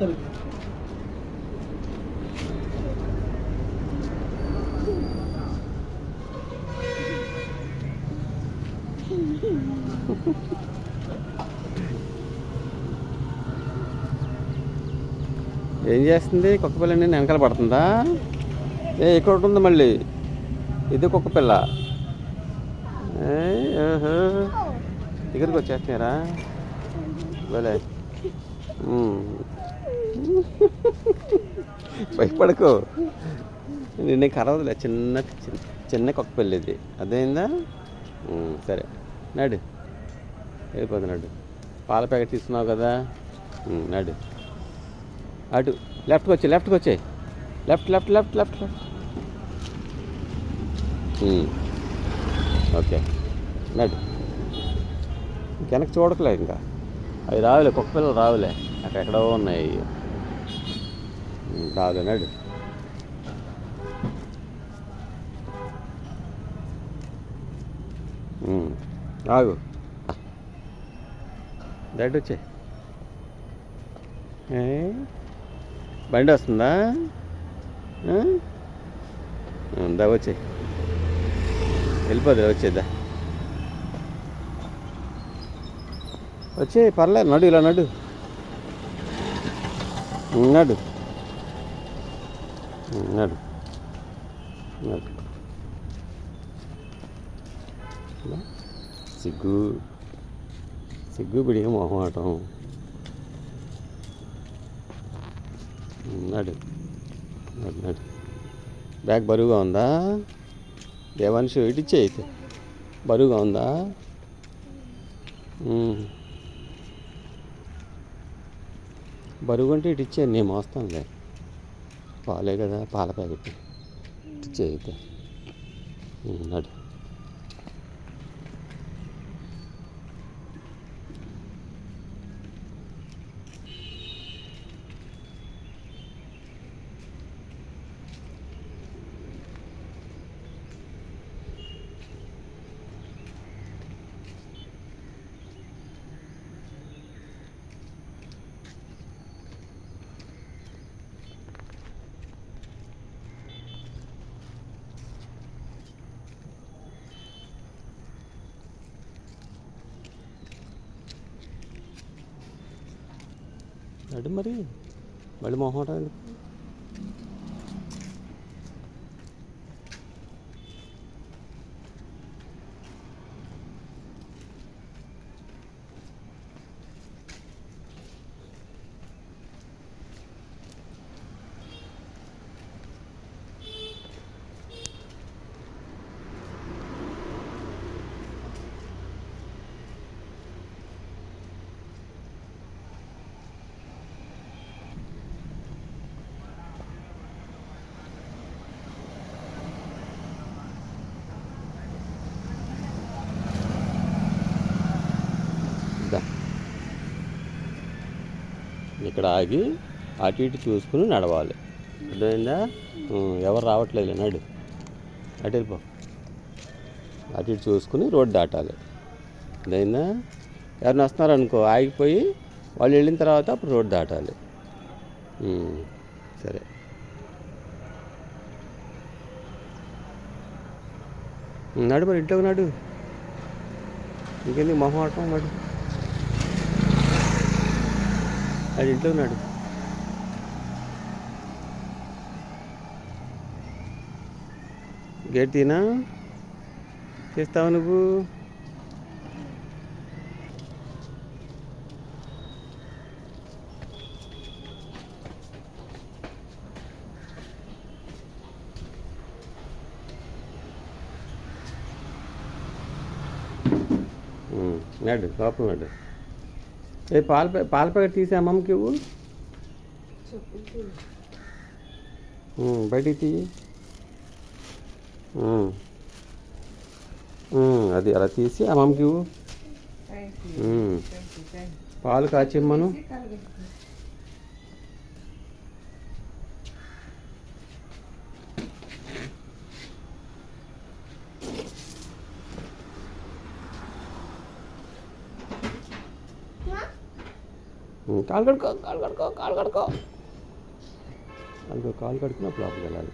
ఏం చేస్తుంది కుక్క పిల్లని వెనకాల పడుతుందా? ఇక్కడ ఉంటుంది మళ్ళీ. ఇది కుక్క పిల్ల. దగ్గరికి వచ్చేస్తున్నారా? భలే. భయపడకు, నిన్నే కరవదులే. చిన్న చిన్న కుక్క పిల్ల ఇది. అదేందా? సరే నడు, వెళ్ళిపోతుంది. నడు, పాల ప్యాకెట్ తీసుకున్నావు కదా, నడు. అటు లెఫ్ట్కి వచ్చే, లెఫ్ట్కి వచ్చే. Left left left left left. Okay, నడు. వెనక్కి చూడకలే ఇంకా. అవి రావులే, కుక్క పిల్లలు రావులే. అక్కడెక్కడో ఉన్నాయి. రావులే, నడు. ఆగు, దట్ వచ్చే. బండి వస్తుందా? దా వచ్చే, వెళ్ళిపోదు. వచ్చేద్దా, వచ్చే, పర్లేదు. నడు, ఇలా నడు, నడు నడు నడు. సిగ్గు సిగ్గు బిడిగా మొహమాటం. నడు నడు నడు. బ్యాగ్ బరువుగా ఉందా? దేవాన్షు ఇటిచ్చే. అయితే బరువుగా ఉందా? బరువు అంటే ఇటిచ్చే, నేను మోస్తానులే. పాలే కదా, పాల ప్యాకెట్ ఇటిచ్చే. అయితే నడు. నడు మరి, మళ్ళీ మొహమాటం ఎందుకు? ఇక్కడ ఆగి అటు ఇటు చూసుకుని నడవాలి. అర్థమైందా? ఎవరు రావట్లేదు, నడు. అటు వెళ్ళిపో. అటు ఇటు చూసుకుని రోడ్డు దాటాలి. అర్థమైందా? ఎవరిని వస్తున్నారనుకో, ఆగిపోయి వాళ్ళు వెళ్ళిన తర్వాత అప్పుడు రోడ్డు దాటాలి. సరే, నడు మరి, ఇంట్లోకి నడు. ఇంకెందుకు మొహమాటం? నడు, అది ఇంట్లో ఉన్నాడు. గేట్ తీనా? చేస్తావా నువ్వు? నడు, లోపల నడు. పాల ప్యాకెట్ తీసి అమ్మమ్మకి ఇవ్వు. బయటికి తీయి. అది అలా తీసి అమ్మమ్మకి ఇవ్వు. పాలు కాచిమ్మను. కాలు కడుక్కో కాలు కడుక్కో కాలు కడుక్కో కాలు కడుక్కుని అప్పుడు లోపలికి వెళ్ళాలి.